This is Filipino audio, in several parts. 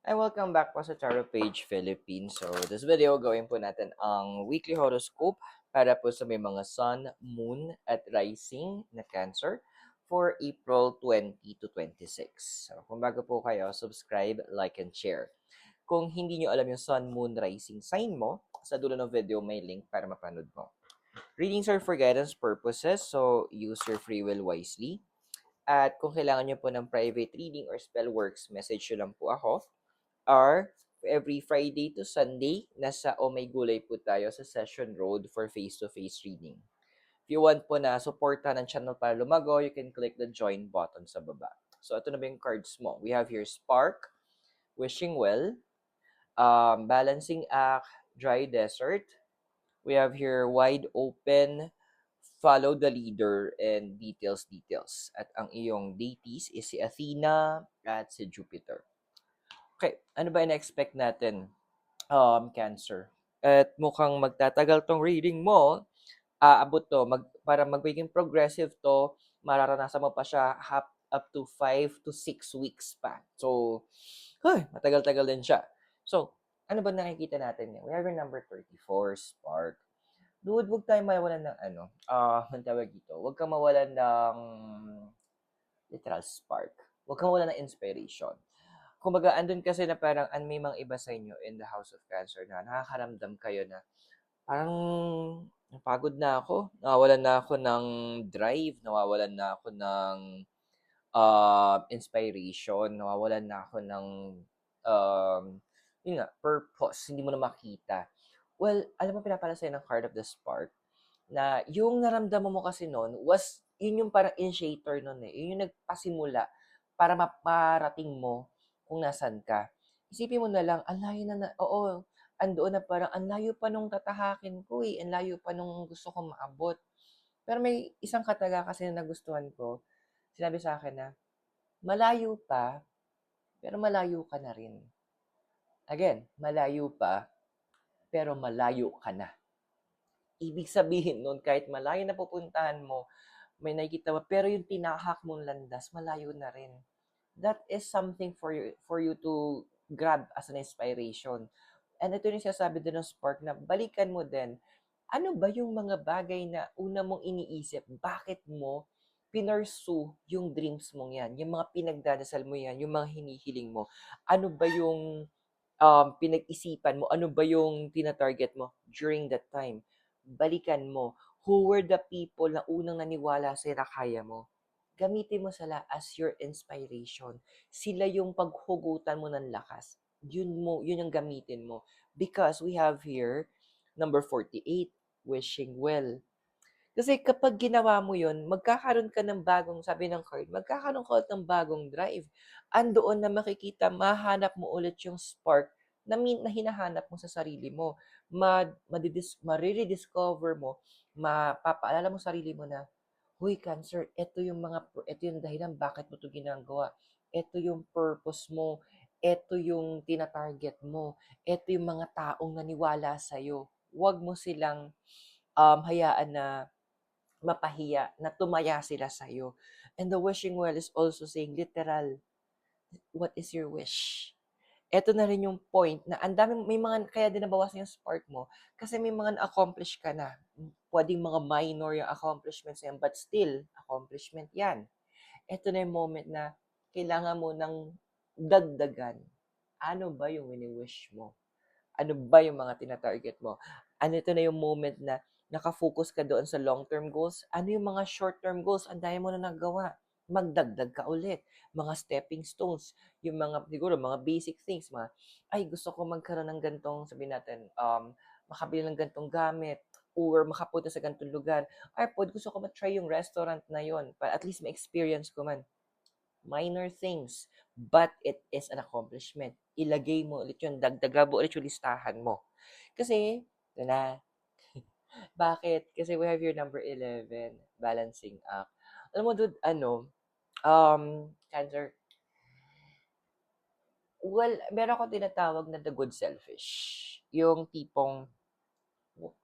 And welcome back po sa Tarot Page Philippines. So, this video, gawin po natin ang weekly horoscope para po sa may mga sun, moon, at rising na Cancer for April 20 to 26. So, kung bago po kayo, subscribe, like, and share. Kung hindi nyo alam yung sun, moon, rising sign mo, sa dulo ng video may link para mapanood mo. Readings are for guidance purposes, so use your free will wisely. At kung kailangan nyo po ng private reading or spell works, message nyo lang po ako are every Friday to Sunday, nasa Oh My Gulay po tayo sa Session Road for face-to-face reading. If you want po na suporta ng channel para lumago, you can click the join button sa baba. So, ito na ba yung cards mo? We have here Spark, Wishing Well, Balancing Act, Dry Desert. We have here Wide Open, Follow the Leader, and Details. At ang iyong deities is si Athena at si Jupiter. Okay, ano ba in-expect natin, Cancer? At mukhang magtatagal tong reading mo, aabot to, para magiging progressive to, mararanasan mo pa siya up to 5 to 6 weeks pa. So, matagal-tagal din siya. So, ano ba nakikita natin? We have your number 34, Spark. Dude, huwag tayong mawalan ng ang tawag dito, huwag kang mawalan ng literal spark. Huwag kang mawalan ng inspiration. Kumbaga, andun kasi na parang may mga iba sa inyo in the House of Cancer na nakakaramdam kayo na parang napagod na ako, nawawalan na ako ng drive, nawawalan na ako ng inspiration, nawawalan na ako ng um, yun nga, purpose, hindi mo na makita. Well, alam mo pinapala sa'yo ng card of the spark na yung naramdaman mo kasi noon was, yun yung parang initiator noon eh. Yun yung nagpasimula para maparating mo kung nasan ka. Isipin mo na lang, ang layo oo, andoon na parang, ang layo pa nung tatahakin ko eh, ang layo pa nung gusto kong maabot. Pero may isang kataga kasi na nagustuhan ko, sinabi sa akin na, malayo pa, pero malayo ka na rin. Again, malayo pa, pero malayo ka na. Ibig sabihin nun, kahit malayo na pupuntahan mo, may nakikita mo, pero yung tinahak mong landas, malayo na rin. That is something for you to grab as an inspiration. And ito yung sinasabi din ng Spark na balikan mo din, ano ba yung mga bagay na una mong iniisip? Bakit mo pinursu yung dreams mong yan? Yung mga pinagdadasal mo yan, yung mga hinihiling mo. Ano ba yung pinag-isipan mo? Ano ba yung tina-target mo during that time? Balikan mo. Who were the people na unang naniwala sa'yo na kaya mo? Gamitin mo sila as your inspiration. Sila yung paghugutan mo ng lakas. Yun yung gamitin mo. Because we have here, number 48, wishing well. Kasi kapag ginawa mo yun, magkakaroon ka ng bagong, sabi ng card, magkakaroon ka ulit ng bagong drive. Andoon na makikita, mahanap mo ulit yung spark na hinahanap mo sa sarili mo. Marirediscover mo, mapapaalala mo sarili mo na, huy, Cancer, ito yung dahilan bakit mo ito ginagawa. Ito yung purpose mo. Ito yung tina-target mo. Ito yung mga taong naniwala sa'yo. Huwag mo silang hayaan na mapahiya, na tumaya sila sa'yo. And the wishing well is also saying literal, what is your wish? Eto na rin yung point na ang dami, may mga, kaya din nabawasan yung spark mo, kasi may mga na-accomplish ka na. Pwedeng mga minor yung accomplishments yan, but still, accomplishment yan. Eto na yung moment na kailangan mo ng dagdagan. Ano ba yung wini-wish mo? Ano ba yung mga tina-target mo? Ano ito na yung moment na nakafocus ka doon sa long-term goals? Ano yung mga short-term goals? Ang dami mo na nagawa. Magdagdag ka ulit. Mga stepping stones. Yung mga, siguro, mga basic things. Ay, gusto ko magkaroon ng gantong, sabihin natin, makabili ng gantong gamit or makapunta sa gantong lugar. Ay, gusto ko ma-try yung restaurant na yon, para at least ma-experience ko man. Minor things, but it is an accomplishment. Ilagay mo ulit yun, dagdagan mo ulit yung listahan mo. Kasi, ito na, bakit? Kasi we have your number 11, balancing act. Alam mo, dude, Cancer, well, meron akong tinatawag na the good selfish. Yung tipong,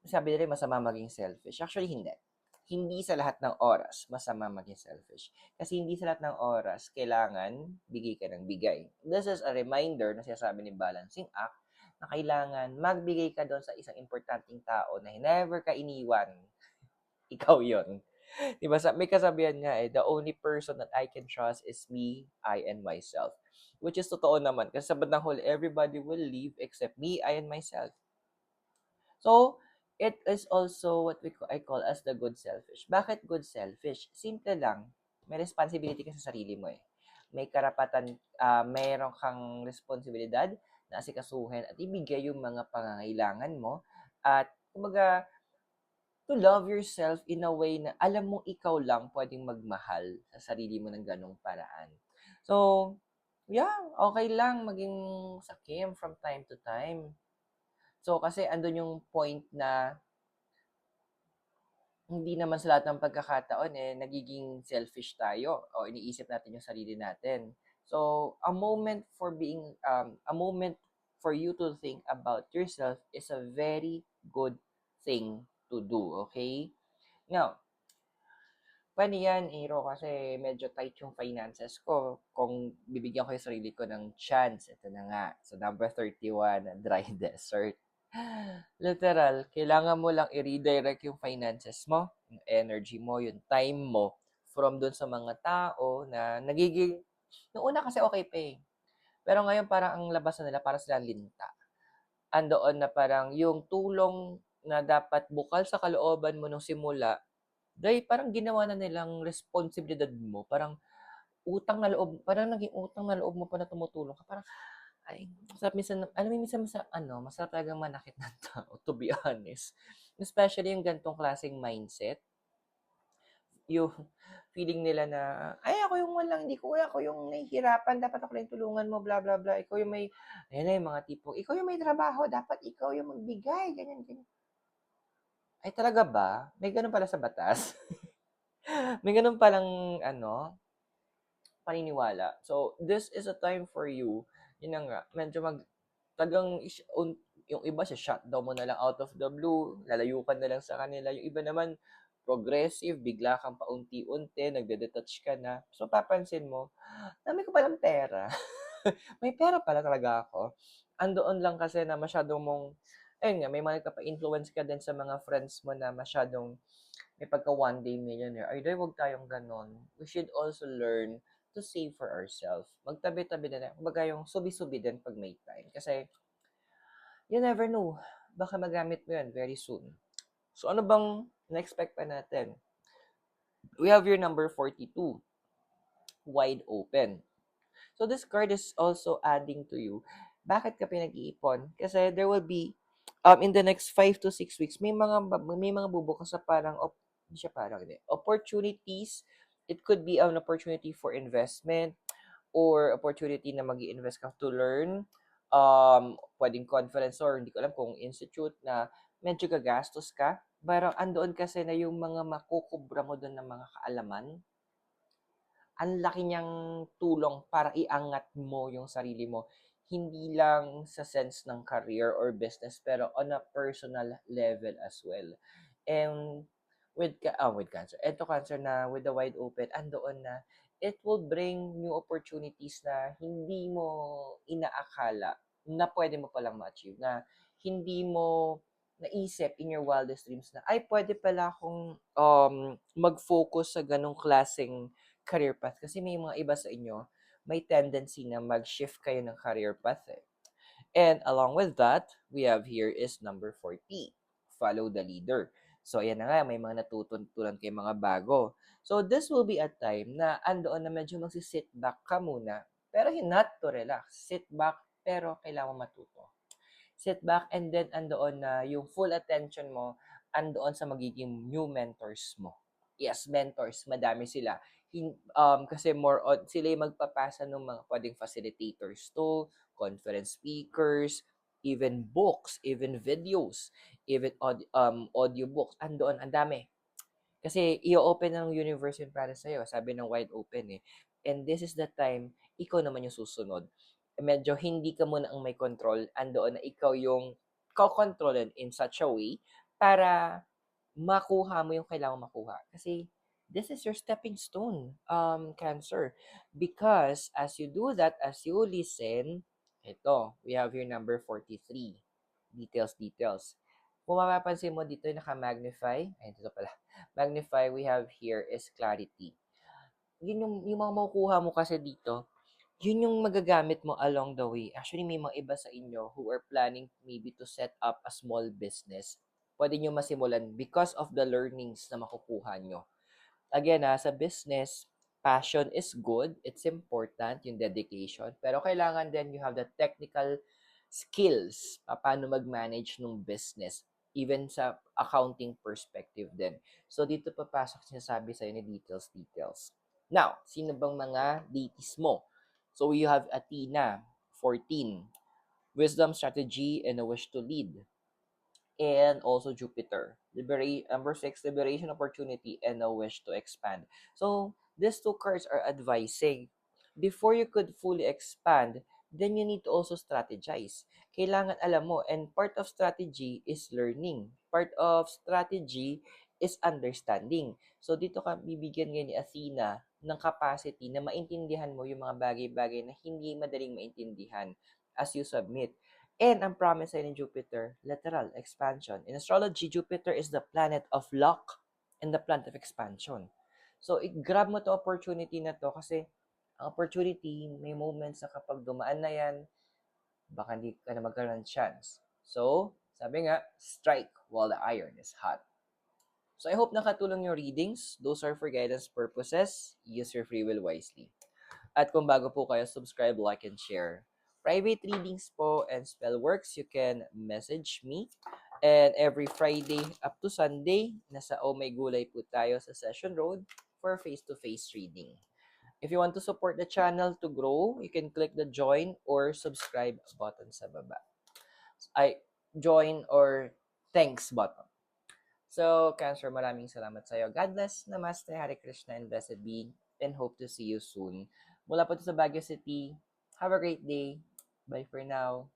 sabi nila masama maging selfish. Actually, hindi. hindi sa lahat ng oras masama maging selfish. Kasi hindi sa lahat ng oras kailangan bigay ka ng bigay. This is a reminder na sinasabi ni Balancing Act na kailangan magbigay ka doon sa isang importanteng tao na never ka iniwan. Ikaw yon. Diba? May kasabihan nga the only person that I can trust is me, I, and myself. Which is totoo naman. Kasi sa bandang huli, everybody will leave except me, I, and myself. So, it is also what I call as the good selfish. Bakit good selfish? Simple lang. May responsibility ka sa sarili mo eh. May karapatan, mayroon kang responsibilidad na asikasuhin at ibigay yung mga pangangailangan mo. At, kumbaga, to love yourself in a way na alam mong ikaw lang pwedeng magmahal sa sarili mo ng ganong paraan. So, yeah, okay lang maging sakim from time to time. So, kasi andun yung point na hindi naman sa lahat ng pagkakataon nagiging selfish tayo o iniisip natin yung sarili natin. So, a moment for you to think about yourself is a very good thing to do, okay? Now, paano yan, Iro? Kasi medyo tight yung finances ko. Kung bibigyan ko yung sarili ko ng chance, ito na nga. So, number 31, dry desert. Literal, kailangan mo lang i-redirect yung finances mo, yung energy mo, yung time mo from dun sa mga tao na nagiging, noong una kasi okay pa eh. Pero ngayon parang ang labas na nila para sila linta. Andoon na parang yung tulong na dapat bukal sa kalooban mo nung simula, dahil parang ginawa na nilang responsibilidad mo. Parang utang na loob, parang naging utang na loob mo pa na tumutulong ka. Parang, ay, masarap minsan, alam mo, minsan masarap talagang manakit ng tao, to be honest. Especially yung gantong klaseng mindset. Yung feeling nila na, ay, ako yung walang, hindi ko, ako yung nahihirapan, dapat ako lang yung tulungan mo, bla, bla, bla. Ikaw yung may, ayun na yung mga tipong, ikaw yung may trabaho, dapat ikaw yung magbigay, ganyan, ganyan. Ay, talaga ba? May ganun pala sa batas? May ganun palang, paniniwala. So, this is a time for you, yun na nga, medyo tagang, yung iba siya shutdown mo na lang out of the blue, lalayo ka na lang sa kanila. Yung iba naman, progressive, bigla kang paunti-unti, nagde-detach ka na. So, papansin mo, dami ko palang pera. May pera pala talaga ako. Andoon lang kasi na masyadong mong, ayun nga, may mga nagpapa-influence ka din sa mga friends mo na masyadong may pagka one day millionaire. Ay, dahil wag tayong ganon. We should also learn to save for ourselves. Magtabi-tabi na lang. Kumbaga yung subi-subi din pag may time. Kasi, you never know. Baka magamit mo yan very soon. So, ano bang na-expect pa natin? We have your number 42. Wide open. So, this card is also adding to you. Bakit ka pinag-iipon? Kasi there will be, in the next 5 to 6 weeks, may mga bubukas sa parang, hindi siya parang, hindi, opportunities. It could be an opportunity for investment or opportunity na mag-i-invest ka to learn. Pwedeng conference or hindi ko alam kung institute na medyo gagastos ka. Pero andoon kasi na yung mga makukubra mo doon ng mga kaalaman, ang laki niyang tulong para iangat mo yung sarili mo. Hindi lang sa sense ng career or business, pero on a personal level as well. And with cancer. Ito cancer na with the wide open, andoon na, it will bring new opportunities na hindi mo inaakala na pwede mo palang ma-achieve, na hindi mo naisip in your wildest dreams na, ay, pwede pala akong mag-focus sa ganong klaseng career path. Kasi may mga iba sa inyo, may tendency na mag-shift kayo ng career path eh. And along with that, we have here is number 40. Follow the leader. So, ayan na nga, may mga natutunan kayo mga bago. So, this will be a time na andoon na medyo magsi-sit back ka muna. Pero not to relax. Sit back, pero kailangan matuto. Sit back and then andoon na yung full attention mo andoon sa magiging new mentors mo. Yes, mentors, madami sila. Kasi more on, sila yung magpapasa ng mga pwedeng facilitators to, conference speakers, even books, even videos, even audiobooks. Andoon, ang dami. Kasi i-open ng universe yun para sa'yo. Sabi ng wide open eh. And this is the time, ikaw naman yung susunod. Medyo hindi ka muna ang may control. Andoon na ikaw yung kokontrolin in such a way para makuha mo yung kailangan makuha. Kasi this is your stepping stone, Cancer. Because as you do that, as you listen, ito, we have here number 43. Details. Kung mapapansin mo dito yung naka-magnify, ay, dito pala. Magnify, we have here is clarity. Yung mga makukuha mo kasi dito, yun yung magagamit mo along the way. Actually, may mga iba sa inyo who are planning maybe to set up a small business. Pwede nyo masimulan because of the learnings na makukuha nyo. Again, sa business, passion is good. It's important, yung dedication. Pero kailangan din you have the technical skills paano mag-manage ng business. Even sa accounting perspective din. So, dito papasok sinasabi sa'yo ni details. Now, sino bang mga deities mo? So, you have Athena, 14. Wisdom, strategy, and a wish to lead. And also Jupiter. Number 6, liberation, opportunity, and a wish to expand. So, these two cards are advising, before you could fully expand, then you need to also strategize. Kailangan alam mo, and part of strategy is learning. Part of strategy is understanding. So, dito ka bibigyan ngayon ni Athena ng capacity na maintindihan mo yung mga bagay-bagay na hindi madaling maintindihan as you submit. And ang promise ay ni Jupiter, literal, expansion. In astrology, Jupiter is the planet of luck and the planet of expansion. So, i-grab mo to opportunity na to kasi ang opportunity, may moments na kapag dumaan na yan, baka hindi ka na magkaroon ng chance. So, sabi nga, strike while the iron is hot. So, I hope nakatulong yung readings. Those are for guidance purposes. Use your free will wisely. At kung bago po kayo, subscribe, like, and share. Private readings po and spell works, you can message me. And every Friday up to Sunday, nasa Oh My Gulay po tayo sa Session Road for face-to-face reading. If you want to support the channel to grow, you can click the join or subscribe button sa baba. Join or thanks button. So, Cancer, maraming salamat sa iyo. God bless, Namaste, Hare Krishna, and blessed be, and hope to see you soon. Mula po sa Baguio City, have a great day. Bye for now.